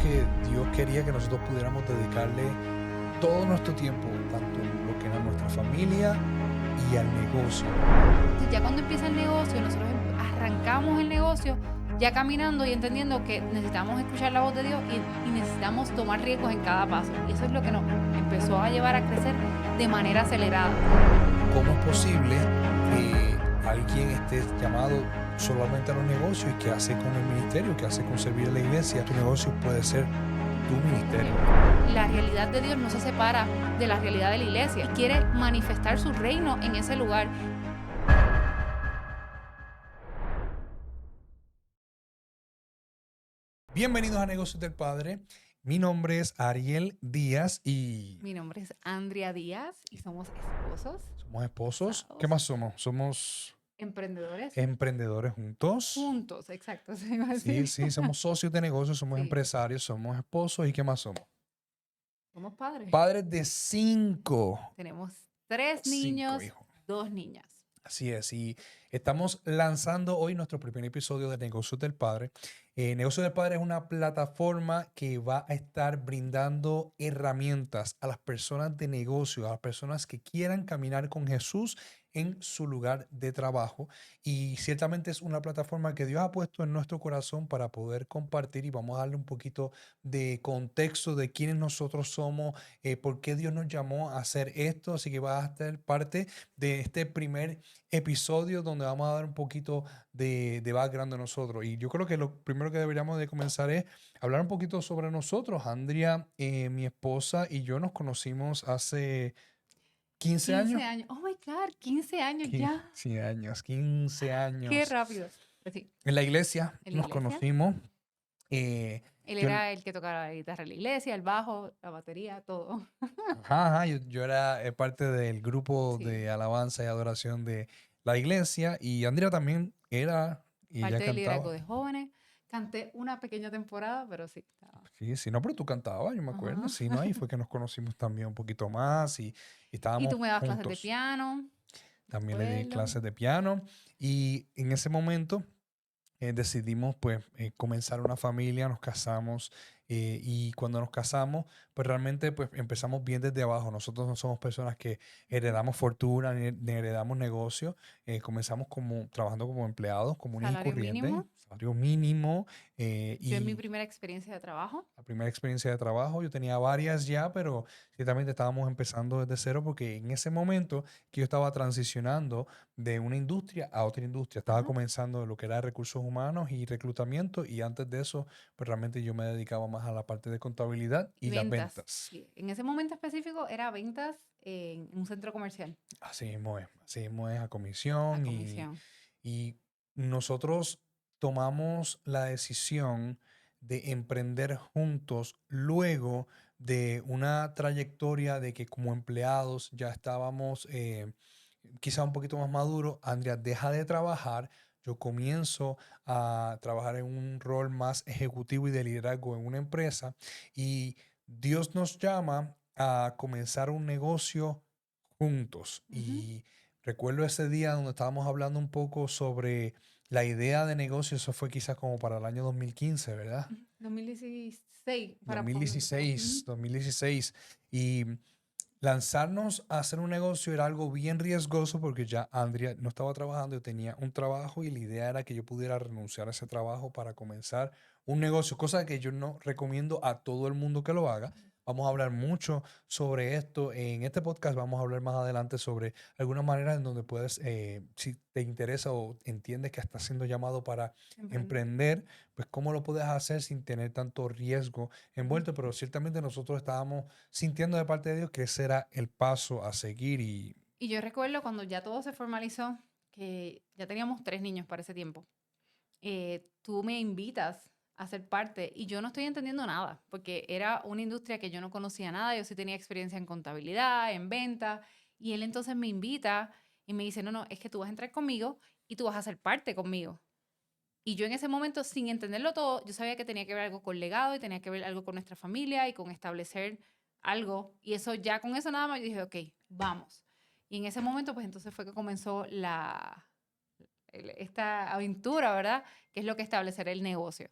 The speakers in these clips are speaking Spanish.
que Dios quería que nosotros pudiéramos dedicarle todo nuestro tiempo, tanto lo que era nuestra familia y al negocio. Entonces, ya cuando empieza el negocio, nosotros arrancamos el negocio ya caminando y entendiendo que necesitamos escuchar la voz de Dios y necesitamos tomar riesgos en cada paso. Y eso es lo que nos empezó a llevar a crecer de manera acelerada. ¿Cómo es posible que alguien esté llamado solamente a los negocios y qué hace con el ministerio, qué hace con servir a la iglesia? Tu negocio puede ser tu ministerio. La realidad de Dios no se separa de la realidad de la iglesia y quiere manifestar su reino en ese lugar. Bienvenidos a Negocios del Padre. Mi nombre es Ariel Díaz y Mi nombre es Andrea Díaz y somos esposos, somos esposos. ¿Qué casados, más somos? Somos emprendedores emprendedores juntos. juntos, exacto, se iba a Sí, decir. sí, somos socios de negocios, somos Sí, empresarios, somos esposos. ¿Y qué más somos? somos padres. Padres de cinco Tenemos 3 niños, hijos. 2 niñas. Así es, y estamos lanzando hoy nuestro primer episodio de Negocios del Padre. Negocios del Padre es una plataforma que va a estar brindando herramientas a las personas de negocio, a las personas que quieran caminar con Jesús en su lugar de trabajo. Y ciertamente es una plataforma que Dios ha puesto en nuestro corazón para poder compartir, y vamos a darle un poquito de contexto de quiénes nosotros somos, por qué Dios nos llamó a hacer esto. Así que va a ser parte de este primer episodio donde vamos a dar un poquito de background de nosotros. Y yo creo que lo primero que deberíamos de comenzar es hablar un poquito sobre nosotros. Andrea, mi esposa y yo nos conocimos hace 15 15 años. años. Oh my God, 15 años ya. 15 años, 15 Qué años. rápido. Pues sí, En la iglesia en la nos iglesia. conocimos. eh, Él yo, era el que tocaba la guitarra en la iglesia, el bajo, la batería, todo. yo era parte del grupo Sí, de alabanza y adoración de la iglesia, y Andrea también era, y ella parte del liderazgo cantaba. de jóvenes. Canté una pequeña temporada, pero sí. Estaba. Sí, sí, no, pero tú cantabas, yo me acuerdo. Ajá. Sí, no, ahí fue que nos conocimos también un poquito más y Y estábamos tú me dabas clases de juntos. piano, me También le di acuerdo. clases de piano, y en ese momento decidimos pues comenzar una familia, nos casamos, y cuando nos casamos pues realmente pues empezamos bien desde abajo. Nosotros no somos personas que heredamos fortuna ni heredamos negocio. Comenzamos como trabajando como empleados comunes y Salario corrientes, mínimo. salario mínimo, Yo en mi y primera experiencia de trabajo. la primera experiencia de trabajo. Yo tenía varias ya, pero ciertamente estábamos empezando desde cero, porque en ese momento que yo estaba transicionando de una industria a otra industria, estaba Ajá. comenzando lo que era recursos humanos y reclutamiento, y antes de eso, pues realmente yo me dedicaba más a la parte de contabilidad Y y las ventas. ventas. Sí, en ese momento específico era ventas en un centro comercial Así mismo es a a comisión, comisión. y nosotros tomamos la decisión de emprender juntos luego de una trayectoria de que como empleados ya estábamos quizá un poquito más maduros. Andrea deja de trabajar, yo comienzo a trabajar en un rol más ejecutivo y de liderazgo en una empresa, y Dios nos llama a comenzar un negocio juntos. Ujú. Y recuerdo ese día donde estábamos hablando un poco sobre la idea de negocio. Eso fue quizás como para el año 2015, ¿verdad? 2016 para dos mil cuando empezó. dieciséis 2016. Y lanzarnos a hacer un negocio era algo bien riesgoso, porque ya Andrea no estaba trabajando, yo tenía un trabajo, y la idea era que yo pudiera renunciar a ese trabajo para comenzar un negocio, cosa que yo no recomiendo a todo el mundo que lo haga. Vamos a hablar mucho sobre esto en este podcast. Vamos a hablar más adelante sobre algunas maneras en donde puedes, si te interesa o entiendes que estás siendo llamado para Emprender. emprender, pues cómo lo puedes hacer sin tener tanto riesgo Ujú. envuelto. Pero ciertamente nosotros estábamos sintiendo de parte de Dios que ese era el paso a seguir. Y Y yo recuerdo cuando ya todo se formalizó, que ya teníamos 3 niños para ese tiempo. Tú me invitas a ser parte y yo no estoy entendiendo nada, porque era una industria que yo no conocía nada. Yo sí tenía experiencia en contabilidad, en venta, y él entonces me invita y me dice, no, no, es que tú vas a entrar conmigo y tú vas a ser parte conmigo. Y yo en ese momento, sin entenderlo todo, yo sabía que tenía que ver algo con legado y tenía que ver algo con nuestra familia y con establecer algo. Y eso ya con eso nada más yo dije, ok, vamos. Y en ese momento, pues entonces fue que comenzó esta aventura, ¿verdad? Que es lo que establecer el negocio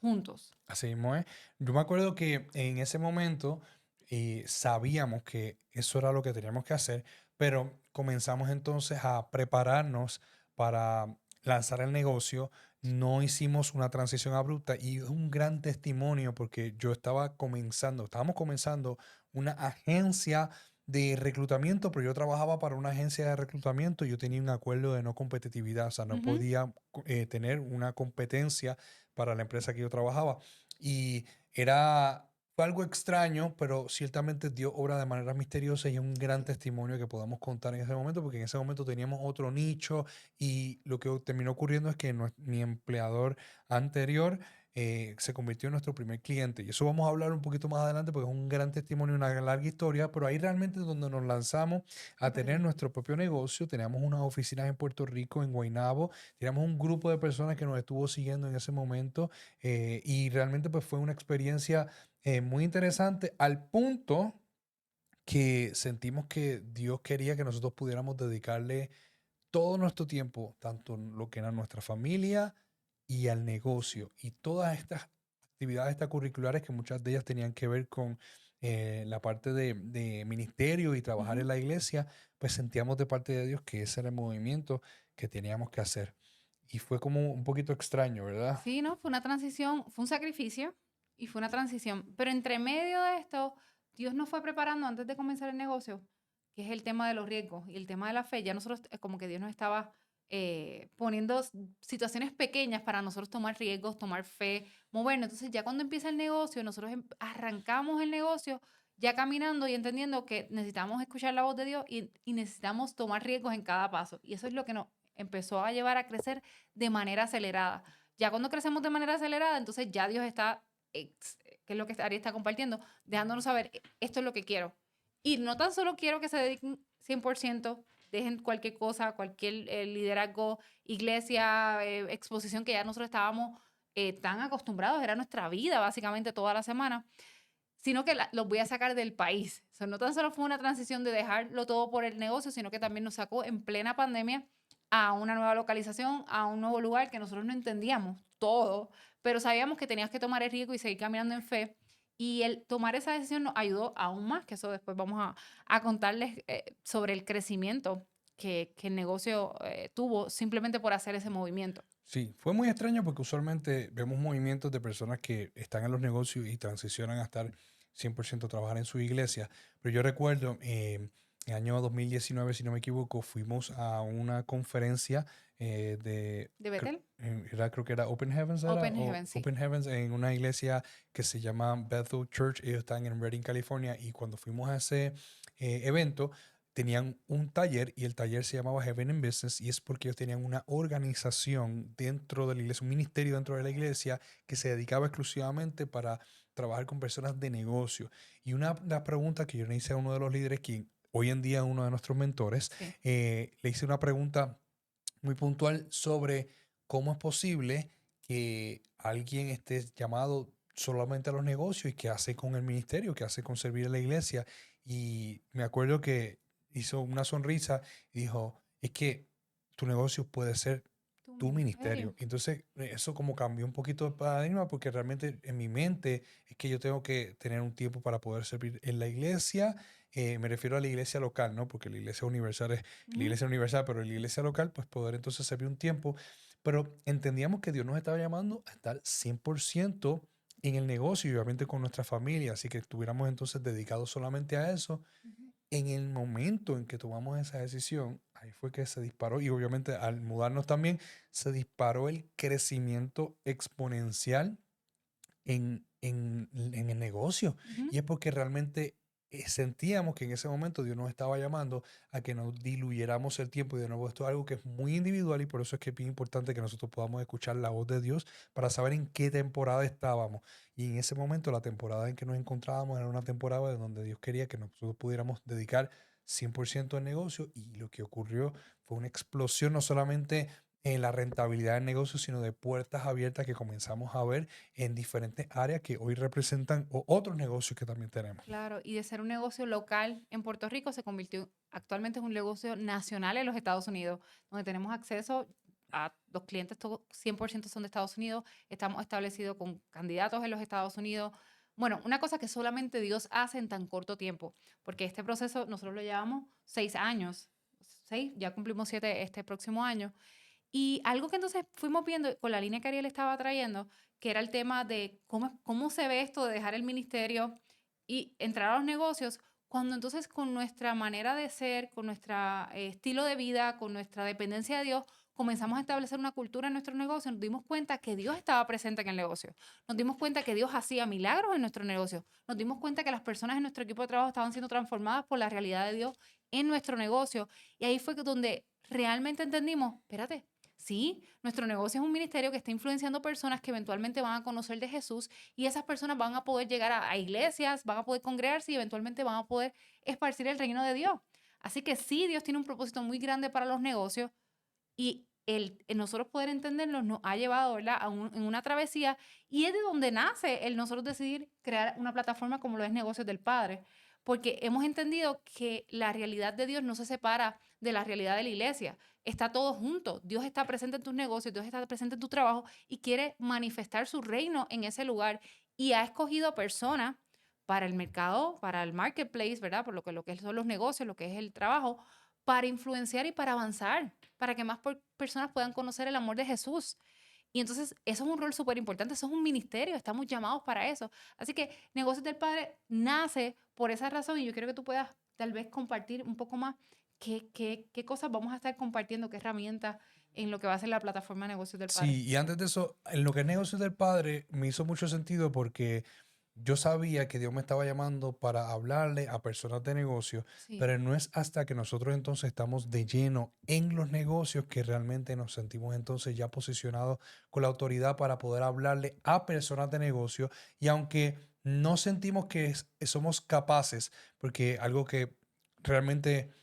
juntos. Así mismo es. Yo me acuerdo que en ese momento sabíamos que eso era lo que teníamos que hacer, pero comenzamos entonces a prepararnos para lanzar el negocio. No hicimos una transición abrupta y es un gran testimonio porque estábamos comenzando una agencia de reclutamiento, pero yo trabajaba para una agencia de reclutamiento y yo tenía un acuerdo de no competitividad, o sea, no Ujú. podía tener una competencia para la empresa que yo trabajaba. Y fue algo extraño, pero ciertamente Dios obra de manera misteriosa y es un gran testimonio que podamos contar en ese momento, porque en ese momento teníamos otro nicho y lo que terminó ocurriendo es que mi empleador anterior se convirtió en nuestro primer cliente. Y eso vamos a hablar un poquito más adelante porque es un gran testimonio, una larga historia, pero ahí realmente es donde nos lanzamos a Súper tener bien. nuestro propio negocio. Teníamos unas oficinas en Puerto Rico, en Guaynabo, teníamos un grupo de personas que nos estuvo siguiendo en ese momento y realmente pues fue una experiencia muy interesante al punto que sentimos que Dios quería que nosotros pudiéramos dedicarle todo nuestro tiempo, tanto en lo que era nuestra familia y al negocio y todas estas actividades extracurriculares que muchas de ellas tenían que ver con la parte de ministerio y trabajar en Ujú. la iglesia, pues sentíamos de parte de Dios que ese era el movimiento que teníamos que hacer. Y fue como un poquito extraño, ¿verdad? Sí, ¿no? Fue una transición, fue un sacrificio y fue una transición. Pero entre medio de esto, Dios nos fue preparando antes de comenzar el negocio, que es el tema de los riesgos y el tema de la fe. Ya nosotros, como que Dios nos estaba poniendo situaciones pequeñas para nosotros tomar riesgos, tomar fe, movernos. Entonces, ya cuando empieza el negocio, nosotros arrancamos el negocio ya caminando y entendiendo que necesitamos escuchar la voz de Dios y necesitamos tomar riesgos en cada paso. Y eso es lo que nos empezó a llevar a crecer de manera acelerada. Ya cuando crecemos de manera acelerada, entonces ya Dios está, que es lo que Ari está compartiendo, dejándonos saber, esto es lo que quiero. Y no tan solo quiero que se dediquen 100%, dejen cualquier cosa, cualquier liderazgo, iglesia, exposición que ya nosotros estábamos tan acostumbrados, era nuestra vida básicamente toda la semana, sino que los voy a sacar del país. O sea, no tan solo fue una transición de dejarlo todo por el negocio, sino que también nos sacó en plena pandemia a una nueva localización, a un nuevo lugar que nosotros no entendíamos todo, pero sabíamos que tenías que tomar el riesgo y seguir caminando en fe. Y el tomar esa decisión nos ayudó aún más, que eso después vamos a contarles sobre el crecimiento que el negocio tuvo simplemente por hacer ese movimiento. Sí, fue muy extraño porque usualmente vemos movimientos de personas que están en los negocios y transicionan a estar 100% a trabajar en su iglesia. Pero yo recuerdo, en el año 2019, si no me equivoco, fuimos a una conferencia ¿De Betel? creo que era Open Heavens, ¿era? Open O Heaven, sí. Open Heavens en una iglesia que se llama Bethel Church. Ellos están en Redding, California. Y cuando fuimos a ese evento, tenían un taller y el taller se llamaba Heaven in Business y es porque ellos tenían una organización dentro de la iglesia, un ministerio dentro de la iglesia que se dedicaba exclusivamente para trabajar con personas de negocio. Y una pregunta que yo le hice a uno de los líderes, quien hoy en día es uno de nuestros mentores, Sí. le hice una pregunta muy puntual sobre cómo es posible que alguien esté llamado solamente a los negocios y qué hace con el ministerio, qué hace con servir a la iglesia. Y me acuerdo que hizo una sonrisa y dijo, es que tu negocio puede ser Tu tu ministerio. ministerio. Entonces, eso como cambió un poquito el paradigma porque realmente en mi mente es que yo tengo que tener un tiempo para poder servir en la iglesia. Me refiero a la iglesia local, ¿no? Porque la iglesia universal es la Ujú. iglesia universal, pero en la iglesia local, pues poder entonces servir un tiempo. Pero entendíamos que Dios nos estaba llamando a estar 100% en el negocio y obviamente con nuestra familia, así que estuviéramos entonces dedicados solamente a eso. Ujú. En el momento en que tomamos esa decisión, ahí fue que se disparó y obviamente al mudarnos también se disparó el crecimiento exponencial en el negocio. Ujú. Y es porque realmente sentíamos que en ese momento Dios nos estaba llamando a que nos diluyéramos el tiempo. Y de nuevo, esto es algo que es muy individual y por eso es que es bien importante que nosotros podamos escuchar la voz de Dios para saber en qué temporada estábamos. Y en ese momento, la temporada en que nos encontrábamos era una temporada en donde Dios quería que nosotros pudiéramos dedicar 100% al negocio y lo que ocurrió fue una explosión no solamente en la rentabilidad del negocio, sino de puertas abiertas que comenzamos a ver en diferentes áreas que hoy representan otros negocios que también tenemos. Claro, y de ser un negocio local en Puerto Rico se convirtió actualmente en un negocio nacional en los Estados Unidos, donde tenemos acceso los clientes todos 100% son de Estados Unidos, estamos establecidos con candidatos en los Estados Unidos. Bueno, una cosa que solamente Dios hace en tan corto tiempo, porque este proceso nosotros lo llevamos 6 años, 6, ya cumplimos 7 este próximo año. Y algo que entonces fuimos viendo con la línea que Ariel estaba trayendo, que era el tema de cómo se ve esto de dejar el ministerio y entrar a los negocios, cuando entonces con nuestra manera de ser, con nuestro estilo de vida, con nuestra dependencia de Dios, comenzamos a establecer una cultura en nuestro negocio, nos dimos cuenta que Dios estaba presente en el negocio, nos dimos cuenta que Dios hacía milagros en nuestro negocio, nos dimos cuenta que las personas en nuestro equipo de trabajo estaban siendo transformadas por la realidad de Dios en nuestro negocio. Y ahí fue donde realmente entendimos, espérate, sí, nuestro negocio es un ministerio que está influenciando personas que eventualmente van a conocer de Jesús y esas personas van a poder llegar a iglesias, van a poder congregarse y eventualmente van a poder esparcir el reino de Dios. Así que sí, Dios tiene un propósito muy grande para los negocios y el nosotros poder entenderlo nos ha llevado, ¿verdad?, en una travesía y es de donde nace el nosotros decidir crear una plataforma como lo es Negocios del Padre, porque hemos entendido que la realidad de Dios no se separa de la realidad de la iglesia. Está todo junto. Dios está presente en tus negocios, Dios está presente en tu trabajo y quiere manifestar su reino en ese lugar. Y ha escogido personas para el mercado, para el marketplace, ¿verdad? Por lo que son los negocios, lo que es el trabajo, para influenciar y para avanzar, para que más personas puedan conocer el amor de Jesús. Y entonces eso es un rol súper importante, eso es un ministerio, estamos llamados para eso. Así que Negocios del Padre nace por esa razón y yo quiero que tú puedas tal vez compartir un poco más qué cosas vamos a estar compartiendo, qué herramientas en lo que va a ser la plataforma Negocios del Padre. Sí, y antes de eso, en lo que es negocios del Padre, me hizo mucho sentido porque yo sabía que Dios me estaba llamando para hablarle a personas de negocio, Sí, pero no es hasta que nosotros entonces estamos de lleno en los negocios que realmente nos sentimos entonces ya posicionados con la autoridad para poder hablarle a personas de negocio. Y aunque no sentimos que somos capaces, porque algo que realmente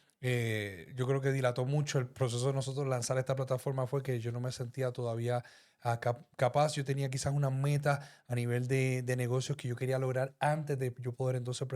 yo creo que dilató mucho el proceso de nosotros lanzar esta plataforma fue que yo no me sentía todavía capaz. Yo tenía quizás una meta a nivel de negocios que yo quería lograr antes de yo poder entonces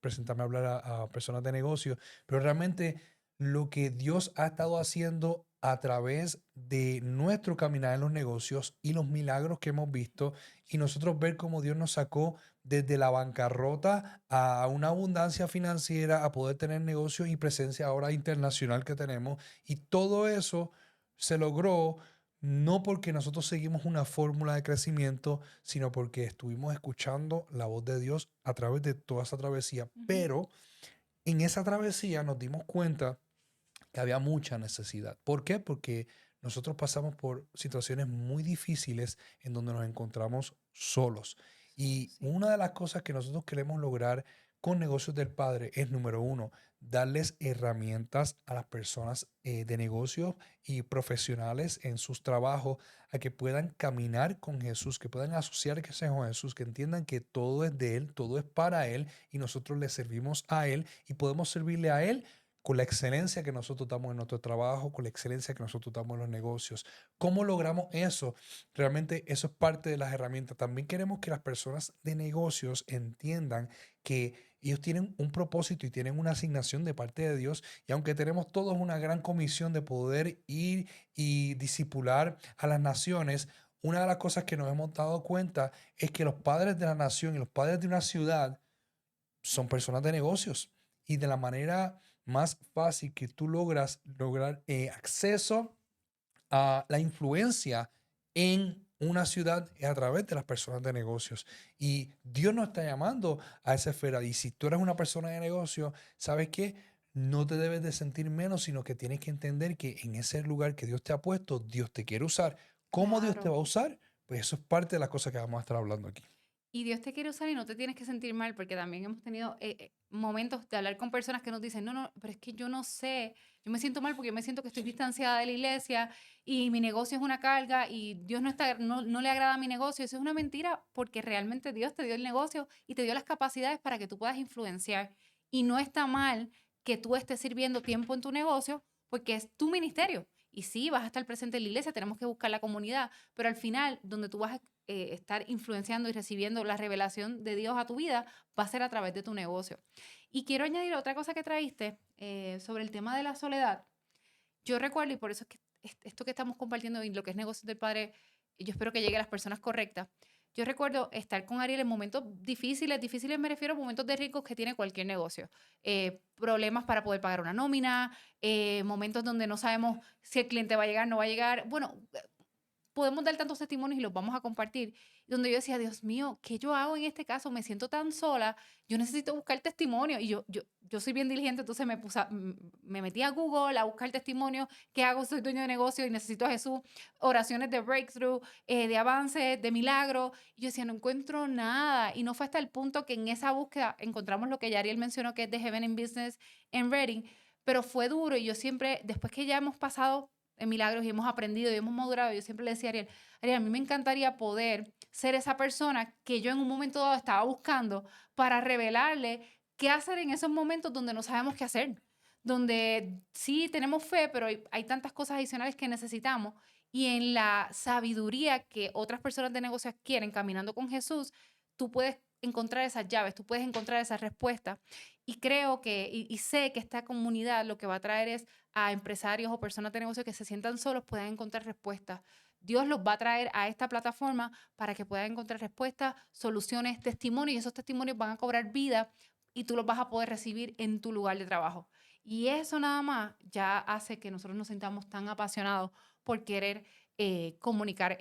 presentarme a hablar a personas de negocios. Pero realmente lo que Dios ha estado haciendo a través de nuestro caminar en los negocios y los milagros que hemos visto y nosotros ver cómo Dios nos sacó desde la bancarrota a una abundancia financiera, a poder tener negocios y presencia ahora internacional que tenemos. Y todo eso se logró no porque nosotros seguimos una fórmula de crecimiento, sino porque estuvimos escuchando la voz de Dios a través de toda esa travesía. ujú, Pero en esa travesía nos dimos cuenta que había mucha necesidad. ¿Por qué? Porque nosotros pasamos por situaciones muy difíciles en donde nos encontramos solos. solo, Y sí. una de las cosas que nosotros queremos lograr con Negocios del Padre es, número uno, darles herramientas a las personas de negocios y profesionales en sus trabajos a que puedan caminar con Jesús, que puedan asociarse con Jesús, que entiendan que todo es de Él, todo es para Él y nosotros le servimos a Él y podemos servirle a Él con la excelencia que nosotros damos en nuestro trabajo, con la excelencia que nosotros damos en los negocios. ¿Cómo logramos eso? Realmente eso es parte de las herramientas. También queremos que las personas de negocios entiendan que ellos tienen un propósito y tienen una asignación de parte de Dios. Y aunque tenemos todos una gran comisión de poder ir y disipular a las naciones, una de las cosas que nos hemos dado cuenta es que los padres de la nación y los padres de una ciudad son personas de negocios y de la manera más fácil que tú lograr acceso a la influencia en una ciudad es a través de las personas de negocios. Y Dios nos está llamando a esa esfera. Y si tú eres una persona de negocio, ¿sabes qué? No te debes de sentir menos, sino que tienes que entender que en ese lugar que Dios te ha puesto, Dios te quiere usar. ¿Cómo Dios te Claro. va a usar? Pues eso es parte de las cosas que vamos a estar hablando aquí. Y Dios te quiere usar y no te tienes que sentir mal, porque también hemos tenido momentos de hablar con personas que nos dicen, no, no, pero es que yo no sé, yo me siento mal porque yo me siento que estoy distanciada de la iglesia y mi negocio es una carga y Dios no le agrada a mi negocio. Eso es una mentira porque realmente Dios te dio el negocio y te dio las capacidades para que tú puedas influenciar. Y no está mal que tú estés sirviendo tiempo en tu negocio porque es tu ministerio. Y sí, vas a estar presente en la iglesia, tenemos que buscar la comunidad, pero al final, donde tú vas a estar influenciando y recibiendo la revelación de Dios a tu vida, va a ser a través de tu negocio. Y quiero añadir otra cosa que traíste sobre el tema de la soledad. Yo recuerdo, y por eso es que esto que estamos compartiendo y lo que es Negocios del Padre, yo espero que llegue a las personas correctas. Yo recuerdo estar con Ariel en momentos difíciles, difíciles me refiero a momentos de riesgos que tiene cualquier negocio. Problemas para poder pagar una nómina, momentos donde no sabemos si el cliente va a llegar, no va a llegar. Bueno, podemos dar tantos testimonios y los vamos a compartir. Donde yo decía, Dios mío, ¿qué yo hago en este caso? Me siento tan sola, yo necesito buscar testimonio. Y yo soy bien diligente, entonces me metí a Google a buscar testimonio. ¿Qué hago? Soy dueño de negocio y necesito a Jesús. Oraciones de breakthrough, de avance, de milagro. Y yo decía, no encuentro nada. Y no fue hasta el punto que en esa búsqueda encontramos lo que Yariel mencionó, que es de Heaven in Business en Reading. Pero fue duro y yo siempre, después que ya hemos pasado en milagros y hemos aprendido y hemos madurado, yo siempre le decía a Ariel, Ariel, a mí me encantaría poder ser esa persona que yo en un momento dado estaba buscando para revelarle qué hacer en esos momentos donde no sabemos qué hacer, donde sí tenemos fe, pero hay tantas cosas adicionales que necesitamos y en la sabiduría que otras personas de negocios quieren caminando con Jesús, tú puedes encontrar esas llaves, tú puedes encontrar esas respuestas y creo que, y sé que esta comunidad lo que va a traer es a empresarios o personas de negocio que se sientan solos puedan encontrar respuestas. Dios los va a traer a esta plataforma para que puedan encontrar respuestas, soluciones, testimonios, y esos testimonios van a cobrar vida y tú los vas a poder recibir en tu lugar de trabajo. Y eso nada más ya hace que nosotros nos sintamos tan apasionados por querer comunicar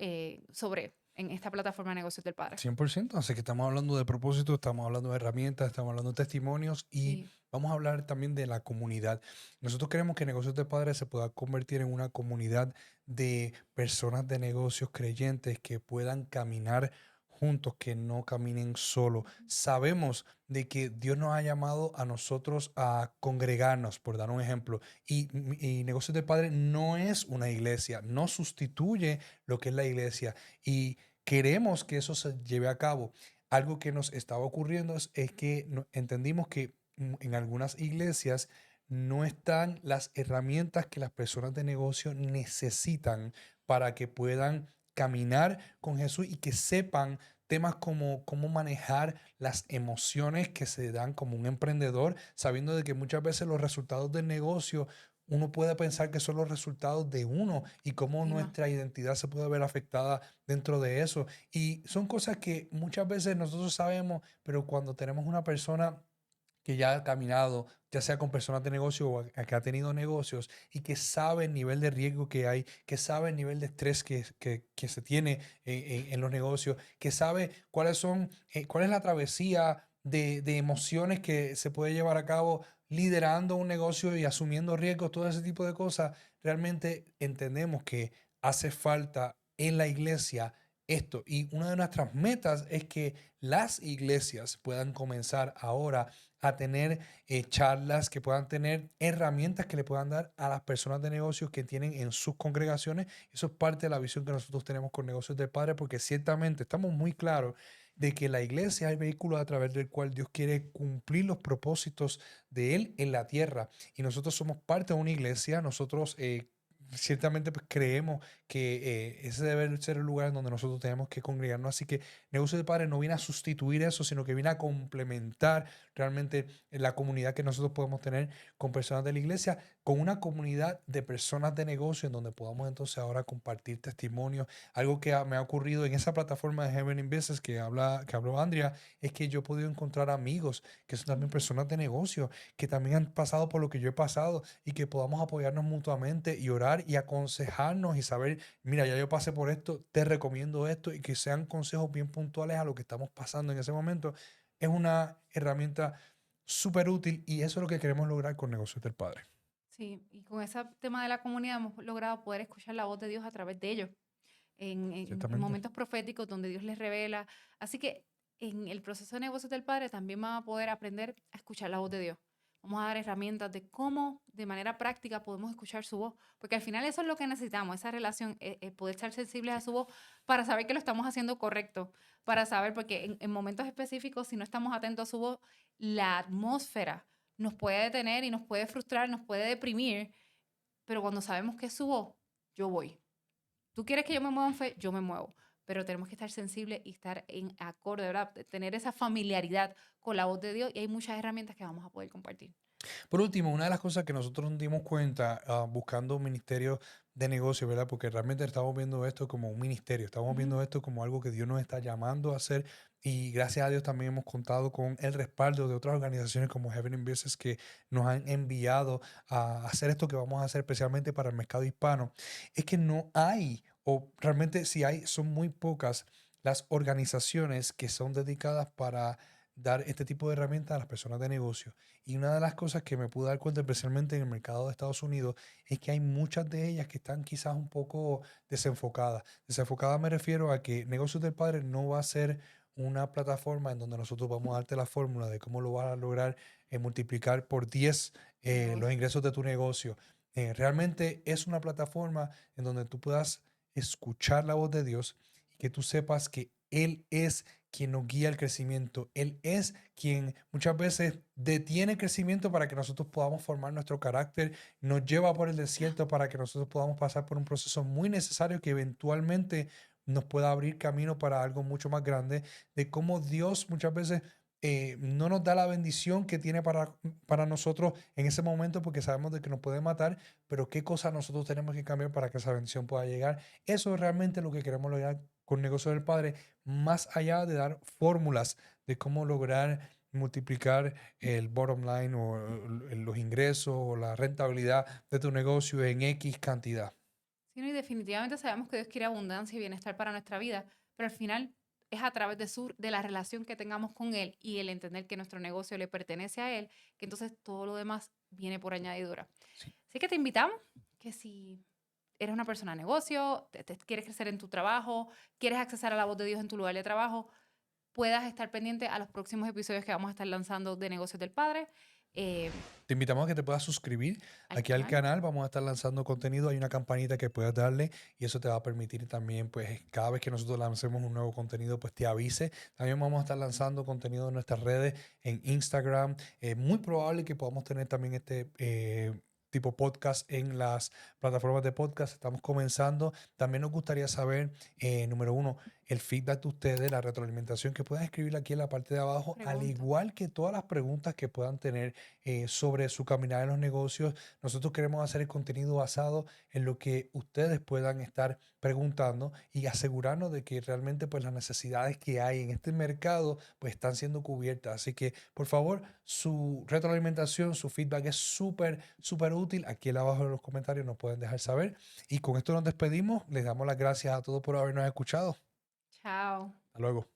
sobre en esta plataforma de negocios del Padre. 100%. Así que estamos hablando de propósito, estamos hablando de herramientas, estamos hablando de testimonios y Sí, vamos a hablar también de la comunidad. Nosotros queremos que Negocios de Padres se pueda convertir en una comunidad de personas de negocios creyentes que puedan caminar juntos, que no caminen solos. Sabemos de que Dios nos ha llamado a nosotros a congregarnos, por dar un ejemplo, y Negocios de Padres no es una iglesia, no sustituye lo que es la iglesia. Y queremos que eso se lleve a cabo. Algo que nos estaba ocurriendo es que entendimos que en algunas iglesias no están las herramientas que las personas de negocio necesitan para que puedan caminar con Jesús y que sepan temas como cómo manejar las emociones que se dan como un emprendedor, sabiendo de que muchas veces los resultados del negocio uno puede pensar que son los resultados de uno y cómo Emma. nuestra identidad se puede ver afectada dentro de eso. Y son cosas que muchas veces nosotros sabemos, pero cuando tenemos una persona que ya ha caminado, ya sea con personas de negocio o que ha tenido negocios y que sabe el nivel de riesgo que hay, que sabe el nivel de estrés que se tiene en los negocios, que sabe cuáles son, cuál es la travesía de emociones que se puede llevar a cabo liderando un negocio y asumiendo riesgos, todo ese tipo de cosas, realmente entendemos que hace falta en la iglesia esto. Y una de nuestras metas es que las iglesias puedan comenzar ahora a tener charlas, que puedan tener herramientas que le puedan dar a las personas de negocios que tienen en sus congregaciones. Eso es parte de la visión que nosotros tenemos con Negocios del Padre, porque ciertamente estamos muy claros de que la iglesia es el vehículo a través del cual Dios quiere cumplir los propósitos de Él en la tierra. Y nosotros somos parte de una iglesia, nosotros ciertamente pues, creemos que ese debe ser el lugar en donde nosotros tenemos que congregarnos. Así que Negocio de Padre no viene a sustituir eso, sino que viene a complementar realmente la comunidad que nosotros podemos tener con personas de la iglesia, con una comunidad de personas de negocio en donde podamos entonces ahora compartir testimonios. Algo que me ha ocurrido en esa plataforma de Heaven in Business que habló Andrea, es que yo he podido encontrar amigos que son también Ujú. personas de negocio, que también han pasado por lo que yo he pasado y que podamos apoyarnos mutuamente y orar y aconsejarnos y saber, mira, ya yo pasé por esto, te recomiendo esto y que sean consejos bien puntuales a lo que estamos pasando en ese momento. Es una herramienta súper útil y eso es lo que queremos lograr con Negocios del Padre. Sí, y con ese tema de la comunidad hemos logrado poder escuchar la voz de Dios a través de ellos, en Ciertamente. momentos proféticos donde Dios les revela. Así que en el proceso de negocios del Padre también van a poder aprender a escuchar la voz de Dios. Vamos a dar herramientas de cómo de manera práctica podemos escuchar su voz, porque al final eso es lo que necesitamos, esa relación, poder estar sensibles a su voz para saber que lo estamos haciendo correcto, para saber, porque en momentos específicos, si no estamos atentos a su voz, la atmósfera nos puede detener y nos puede frustrar, nos puede deprimir, pero cuando sabemos que es su voz, yo voy. Tú quieres que yo me mueva en fe, yo me muevo. Pero tenemos que estar sensibles y estar en acorde, ¿verdad? Tener esa familiaridad con la voz de Dios y hay muchas herramientas que vamos a poder compartir. Por último, una de las cosas que nosotros nos dimos cuenta buscando ministerios de negocio, ¿verdad? Porque realmente estamos viendo esto como un ministerio, estamos Ujú. viendo esto como algo que Dios nos está llamando a hacer y gracias a Dios también hemos contado con el respaldo de otras organizaciones como Heaven in Business que nos han enviado a hacer esto que vamos a hacer especialmente para el mercado hispano. Es que no hay, o realmente si hay, son muy pocas las organizaciones que son dedicadas para dar este tipo de herramientas a las personas de negocio. Y una de las cosas que me pude dar cuenta, especialmente en el mercado de Estados Unidos, es que hay muchas de ellas que están quizás un poco desenfocadas. Desenfocadas me refiero a que Negocios del Padre no va a ser una plataforma en donde nosotros vamos a darte la fórmula de cómo lo vas a lograr multiplicar por 10 Tu los negocio. ingresos de tu negocio. Realmente es una plataforma en donde tú puedas escuchar la voz de Dios y que tú sepas que Él es quien nos guía el crecimiento. Él es quien muchas veces detiene el crecimiento para que nosotros podamos formar nuestro carácter, nos lleva por el desierto para que nosotros podamos pasar por un proceso muy necesario que eventualmente nos pueda abrir camino para algo mucho más grande, de cómo Dios muchas veces no nos da la bendición que tiene para nosotros en ese momento porque sabemos de que nos puede matar, pero qué cosas nosotros tenemos que cambiar para que esa bendición pueda llegar. Eso es realmente lo que queremos lograr con Negocio del Padre, más allá de dar fórmulas de cómo lograr multiplicar el bottom line o los ingresos o la rentabilidad de tu negocio en X cantidad. Sí, no, y definitivamente sabemos que Dios quiere abundancia y bienestar para nuestra vida, pero al final es a través de la relación que tengamos con Él y el entender que nuestro negocio le pertenece a Él, que entonces todo lo demás viene por añadidura. Sí. Así que te invitamos que si eres una persona de negocio, quieres crecer en tu trabajo, quieres accesar a la voz de Dios en tu lugar de trabajo, puedas estar pendiente a los próximos episodios que vamos a estar lanzando de Negocios del Padre, eh, Te invitamos a que te puedas suscribir al aquí al canal. canal. Vamos a estar lanzando contenido. Hay una campanita que puedes darle y eso te va a permitir también, pues, cada vez que nosotros lancemos un nuevo contenido, pues te avise. También vamos a estar lanzando contenido en nuestras redes, en Instagram. Es muy probable que podamos tener también este tipo podcast en las plataformas de podcast. Estamos comenzando. También nos gustaría saber, número uno, el feedback de ustedes, la retroalimentación que puedan escribir aquí en la parte de abajo, al Pregunta. igual que todas las preguntas que puedan tener sobre su caminar en los negocios. Nosotros queremos hacer el contenido basado en lo que ustedes puedan estar preguntando y asegurarnos de que realmente pues las necesidades que hay en este mercado pues están siendo cubiertas. Así que por favor su retroalimentación, su feedback es súper, súper útil. Aquí abajo en los comentarios nos pueden dejar saber. Y con esto nos despedimos. Les damos las gracias a todos por habernos escuchado. Chao. Hasta luego.